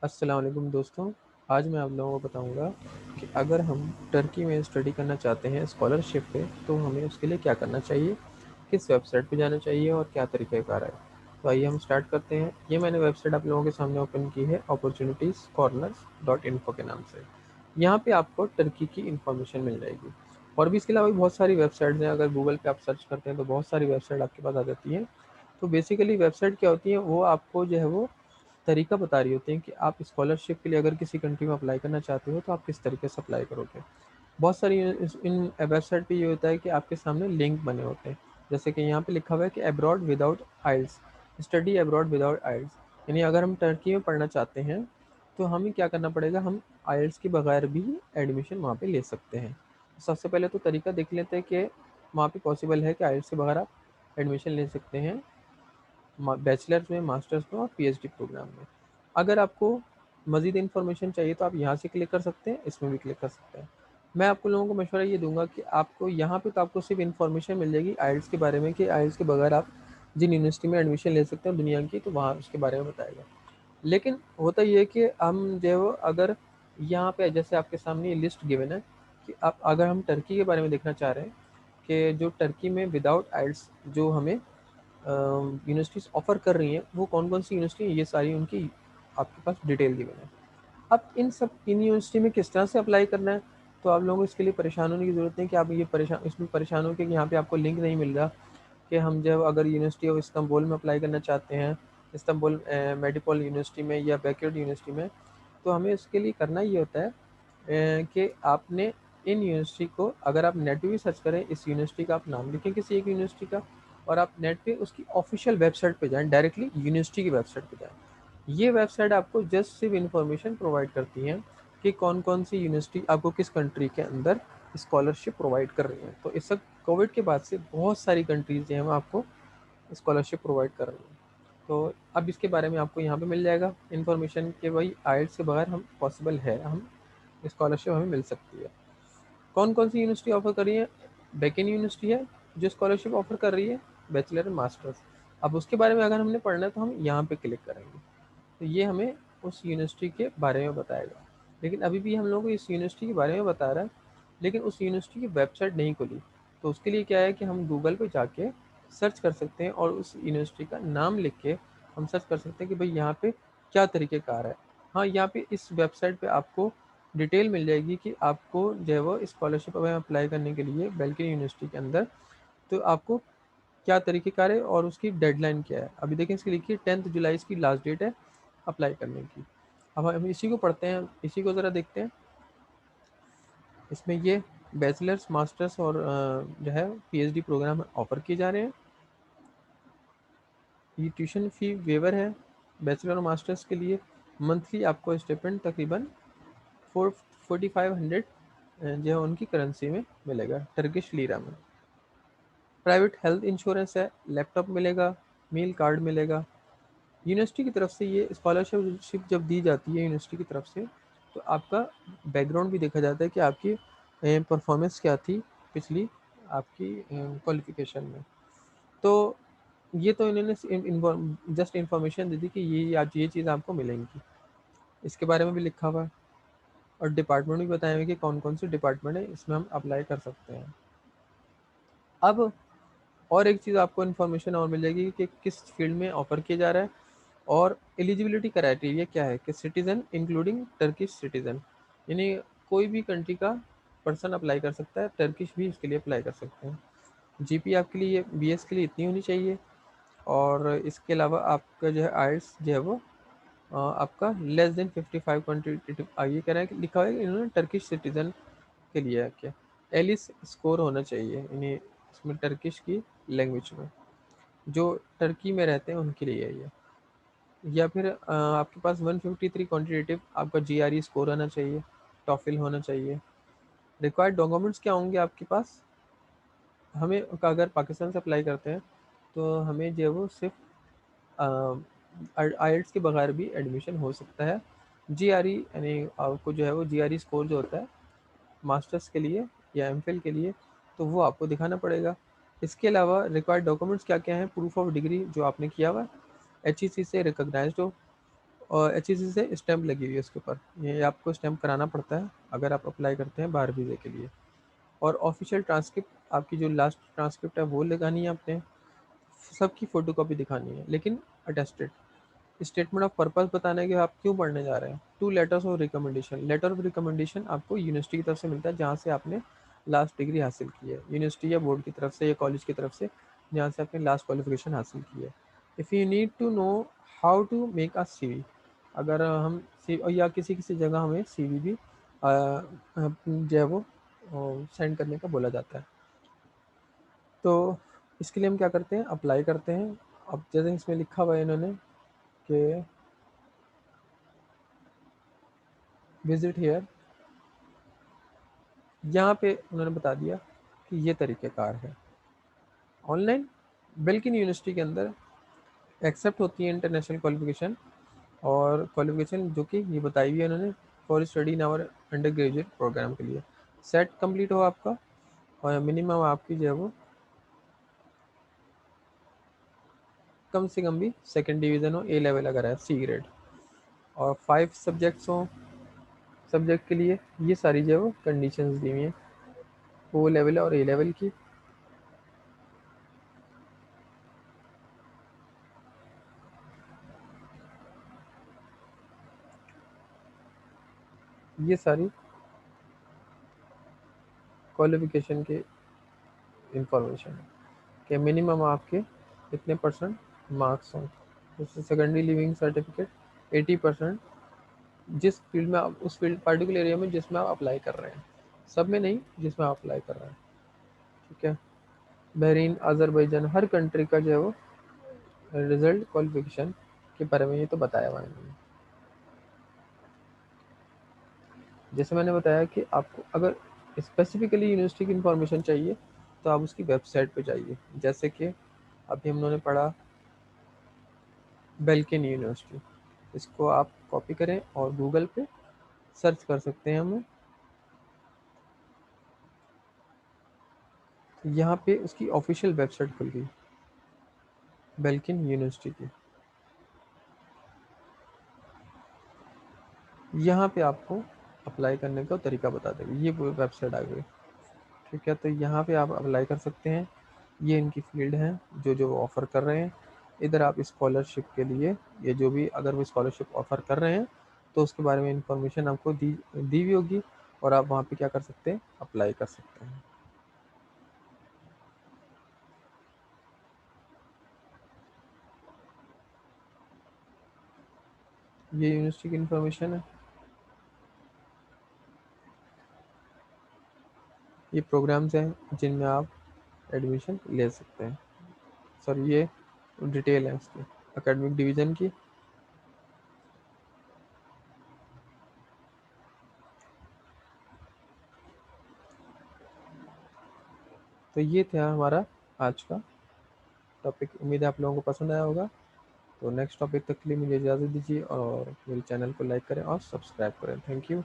अस्सलाम वालेकुम दोस्तों। आज मैं आप लोगों को बताऊंगा कि अगर हम टर्की में स्टडी करना चाहते हैं स्कॉलरशिप पे तो हमें उसके लिए क्या करना चाहिए, किस वेबसाइट पे जाना चाहिए और क्या तरीक़ाकार है। तो आइए हम स्टार्ट करते हैं। ये मैंने वेबसाइट आप लोगों के सामने ओपन की है अपॉर्चुनिटीज़ कॉर्नर्स डॉट इन्फो के नाम से। यहाँ पे आपको टर्की की इन्फॉर्मेशन मिल जाएगी और भी इसके अलावा भी बहुत सारी वेबसाइट्स हैं। अगर गूगल पे आप सर्च करते हैं तो बहुत सारी वेबसाइट आपके पास आ जाती हैं। तो बेसिकली वेबसाइट क्या होती है, वो आपको जो है वो तरीका बता रही होती हैं कि आप स्कॉलरशिप के लिए अगर किसी कंट्री में अप्लाई करना चाहते हो तो आप किस तरीके से अप्लाई करोगे। बहुत सारी इन वेबसाइट पे ये होता है कि आपके सामने लिंक बने होते हैं। जैसे कि यहाँ पे लिखा हुआ है कि अब्रॉड विदाउट आइल्स, स्टडी अब्रॉड विदाउट आइल्स। यानी अगर हम टर्की में पढ़ना चाहते हैं तो हमें क्या करना पड़ेगा, हम आइल्स के बगैर भी एडमिशन वहाँ पे ले सकते हैं। सबसे पहले तो तरीका देख लेते हैं कि वहाँ पे पॉसिबल है कि आइल्स के बगैर आप एडमिशन ले सकते हैं बैचलर्स में, मास्टर्स में और पीएचडी प्रोग्राम में। अगर आपको मज़ीद इन्फॉर्मेशन चाहिए तो आप यहाँ से क्लिक कर सकते हैं, इसमें भी क्लिक कर सकते हैं। मैं आपको लोगों को मशवरा ये दूंगा कि आपको यहाँ पे तो आपको सिर्फ इन्फॉर्मेशन मिल जाएगी आइल्स के बारे में कि आइल्स के बगैर आप जिन यूनिवर्सिटी में एडमिशन ले सकते हैं दुनिया की, तो वहाँ उसके बारे में बताएगा। लेकिन होता ये है कि हम जो है वो अगर यहाँ पे जैसे आपके सामने ये लिस्ट गिवन है कि आप अगर हम टर्की के बारे में देखना चाह रहे हैं कि जो टर्की में विदाउट आइल्स जो हमें यूनिवर्सिटीज़ ऑफ़र कर रही हैं वो कौन कौन सी यूनिवर्सिटी हैं, ये सारी उनकी आपके पास डिटेल गिवन है। अब इन यूनिवर्सिटी में किस तरह से अप्लाई करना है, तो आप लोगों को इसके लिए परेशान होने की ज़रूरत नहीं कि आप ये परेशान इसमें परेशान हो कि यहाँ पे आपको लिंक नहीं मिल रहा कि हम जब अगर यूनिवर्सिटी ऑफ इस्तांबुल में अप्लाई करना चाहते हैं, इस्तांबुल मेडिपल यूनिवर्सिटी में या बैकवर्ड यूनिवर्सिटी में, तो हमें उसके लिए करना ये होता है कि आपने इन यूनिवर्सिटी को, अगर आप नेट पे भी सर्च करें इस यूनिवर्सिटी का, आप नाम लिखें किसी एक यूनिवर्सिटी का और आप नेट पे उसकी ऑफिशियल वेबसाइट पे जाएं, डायरेक्टली यूनिवर्सिटी की वेबसाइट पे जाएं। ये वेबसाइट आपको जस्ट सिर्फ इन्फॉर्मेशन प्रोवाइड करती हैं कि कौन कौन सी यूनिवर्सिटी आपको किस कंट्री के अंदर स्कॉलरशिप प्रोवाइड कर रही हैं। तो इस वक्त कोविड के बाद से बहुत सारी कंट्रीज़ जो हैं वो आपको स्कॉलरशिप प्रोवाइड कर रही हैं। तो अब इसके बारे में आपको यहाँ पे मिल जाएगा इन्फॉर्मेशन कि भाई आइल्स के बगैर हम पॉसिबल है, हम स्कॉलरशिप हमें मिल सकती है। कौन कौन सी यूनिवर्सिटी ऑफर कर रही है, बेकिन यूनिवर्सिटी है जो स्कॉलरशिप ऑफर कर रही है बैचलर एंड मास्टर्स। अब उसके बारे में अगर हमने पढ़ना है तो हम यहाँ पे क्लिक करेंगे तो ये हमें उस यूनिवर्सिटी के बारे में बताएगा। लेकिन अभी भी हम लोगों को इस यूनिवर्सिटी के बारे में बता रहा है, लेकिन उस यूनिवर्सिटी की वेबसाइट नहीं खुली। तो उसके लिए क्या है कि हम गूगल पे जाके सर्च कर सकते हैं और उस यूनिवर्सिटी का नाम लिख के हम सर्च कर सकते हैं कि भाई यहाँ पे क्या तरीक़ेकार है। हाँ, यहाँ पे इस वेबसाइट पे आपको डिटेल मिल जाएगी कि आपको जो है वो स्कॉलरशिप में अप्लाई करने के लिए बेल्किन यूनिवर्सिटी के अंदर, तो आपको क्या तरीक़ेकार है और उसकी डेडलाइन क्या है। अभी देखें इसकी लिखी है 10 जुलाई इसकी लास्ट डेट है अप्लाई करने की। अब हम इसी को पढ़ते हैं, इसी को ज़रा देखते हैं। इसमें ये बैचलर्स, मास्टर्स और जो है पीएचडी प्रोग्राम ऑफ़र किए जा रहे हैं। ये ट्यूशन फ़ी वेवर है बैचलर और मास्टर्स के लिए। मंथली आपको स्टिपेंड तकरीबन 4500 जो है उनकी करेंसी में मिलेगा, टर्किश लीरा में। प्राइवेट हेल्थ इंश्योरेंस है, लैपटॉप मिलेगा, मील कार्ड मिलेगा। यूनिवर्सिटी की तरफ से ये स्कॉलरशिप जब दी जाती है यूनिवर्सिटी की तरफ से, तो आपका बैकग्राउंड भी देखा जाता है कि आपकी परफॉर्मेंस क्या थी पिछली आपकी क्वालिफिकेशन में। तो ये तो इन्होंने जस्ट इन्फॉर्मेशन दे दी कि ये आज ये चीज़ आपको मिलेंगी, इसके बारे में भी लिखा हुआ है और डिपार्टमेंट भी बताए हुए कि कौन कौन से डिपार्टमेंट है इसमें हम अप्लाई कर सकते हैं। अब और एक चीज़ आपको इन्फॉर्मेशन और मिल जाएगी कि किस फील्ड में ऑफ़र किया जा रहा है और एलिजिबिलिटी क्राइटेरिया क्या है कि सिटीज़न इंक्लूडिंग टर्किश सिटीज़न, यानी कोई भी कंट्री का पर्सन अप्लाई कर सकता है, टर्किश भी इसके लिए अप्लाई कर सकते हैं। जीपी आपके लिए बीएस के लिए इतनी होनी चाहिए और इसके अलावा आपका जो है आइल्स जो है वो आपका लेस देन 55 क्वान्टिटेटिव ये कह रहा है कि लिखा हुआ है कि इन्होंने टर्किश सिटीज़न के लिए है क्या एलिस स्कोर होना चाहिए, यानी इसमें टर्किश की लैंग्वेज में जो टर्की में रहते हैं उनके लिए है ये। या फिर आपके पास 153 क्वान्टिटेटिव आपका जीआरई स्कोर होना चाहिए, टॉफिल होना चाहिए। रिक्वायर्ड डॉक्यूमेंट्स क्या होंगे आपके पास, हमें अगर पाकिस्तान से अप्लाई करते हैं तो हमें जो है वो सिर्फ आइल्स के बगैर भी एडमिशन हो सकता है। जीआरई यानी आपको जो है वो जीआरई स्कोर जो होता है मास्टर्स के लिए या एमफिल के लिए, तो वो आपको दिखाना पड़ेगा। इसके अलावा रिक्वायर्ड डॉक्यूमेंट्स क्या क्या हैं, प्रूफ ऑफ डिग्री जो आपने किया हुआ है एचईसी से रिकॉग्नाइज्ड हो, और HEC से स्टैंप लगी हुई है उसके ऊपर, ये आपको स्टैंप कराना पड़ता है अगर आप अप्लाई करते हैं बाहर वीज़े के लिए। और ऑफिशियल ट्रांसक्रिप्ट, आपकी जो लास्ट ट्रांसक्रिप्ट है वो लगानी है आपने, सबकी फ़ोटोकॉपी दिखानी है, लेकिन अटेस्टेड। स्टेटमेंट ऑफ पर्पस बताना है कि आप क्यों पढ़ने जा रहे हैं। 2 letters of recommendation, letter of recommendation आपको यूनिवर्सिटी की तरफ से मिलता है जहाँ से आपने लास्ट डिग्री हासिल की है, यूनिवर्सिटी या बोर्ड की तरफ से या कॉलेज की तरफ से जहाँ से आपने लास्ट क्वालिफिकेशन हासिल की है। If you need to know how to make a CV, अगर हम या किसी किसी जगह हमें CV भी जो है वो सेंड करने का बोला जाता है। तो इसके लिए हम क्या करते हैं, अप्लाई करते हैं। अब जैसे इसमें लिखा हुआ है इन्होंने कि विजिट हियर, यहाँ पे उन्होंने बता दिया कि ये तरीक़ेकार है। ऑनलाइन बेल्किन यूनिवर्सिटी के अंदर एक्सेप्ट होती है इंटरनेशनल क्वालिफिकेशन, और क्वालिफिकेशन जो कि ये बताई हुई है उन्होंने, for study in our undergraduate programme के लिए। सेट कंप्लीट हो आपका, और मिनिमम आपकी जो है वो कम से कम भी सेकेंड डिवीज़न हो, A लेवल अगर है, C ग्रेड, और 5 सब्जेक्ट्स हों सब्जेक्ट के लिए। ये सारी जो है वो कंडीशंस दी हुई हैं O लेवल और A लेवल की। ये सारी क्वालिफिकेशन के इंफॉर्मेशन है कि मिनिमम आपके कितने परसेंट मार्क्स हों। जैसे सेकेंडरी लिविंग सर्टिफिकेट 80%, जिस फील्ड में आप, उस फील्ड पर्टिकुलर एरिया में जिसमें आप अप्लाई कर रहे हैं, सब में नहीं, जिसमें आप अप्लाई कर रहे हैं। ठीक है। बहरीन, अजरबैजान, हर कंट्री का जो है वो रिजल्ट क्वालिफिकेशन के बारे में ये तो बताया हुआ है इन्होंने। जैसे मैंने बताया कि आपको अगर स्पेसिफिकली यूनिवर्सिटी की इंफॉर्मेशन चाहिए तो आप उसकी वेबसाइट पे जाइए। जैसे कि अभी हम लोगों ने पढ़ा बेल्किन यूनिवर्सिटी, इसको आप कॉपी करें और गूगल पे सर्च कर सकते हैं हमें। यहाँ पे उसकी ऑफिशियल वेबसाइट खुल गई बेल्किन यूनिवर्सिटी की। यहाँ पे आपको अप्लाई करने का तरीका बता देगी, ये वेबसाइट आ गई। ठीक है, तो यहाँ पे आप अप्लाई कर सकते हैं। ये इनकी फील्ड है जो जो वो ऑफ़र कर रहे हैं। इधर आप स्कॉलरशिप के लिए, ये जो भी अगर वो स्कॉलरशिप ऑफ़र कर रहे हैं तो उसके बारे में इंफॉर्मेशन आपको दी हुई होगी, और आप वहाँ पे क्या कर सकते हैं, अप्लाई कर सकते हैं। ये यूनिवर्सिटी की इंफॉर्मेशन है। ये प्रोग्राम्स हैं जिनमें आप एडमिशन ले सकते हैं। सॉरी, ये डिटेल है उसकी एकेडमिक डिवीज़न की। तो ये था हमारा आज का टॉपिक। उम्मीद है आप लोगों को पसंद आया होगा। तो नेक्स्ट टॉपिक तक के लिए मुझे इजाज़त दीजिए, और मेरे चैनल को लाइक करें और सब्सक्राइब करें। Thank you.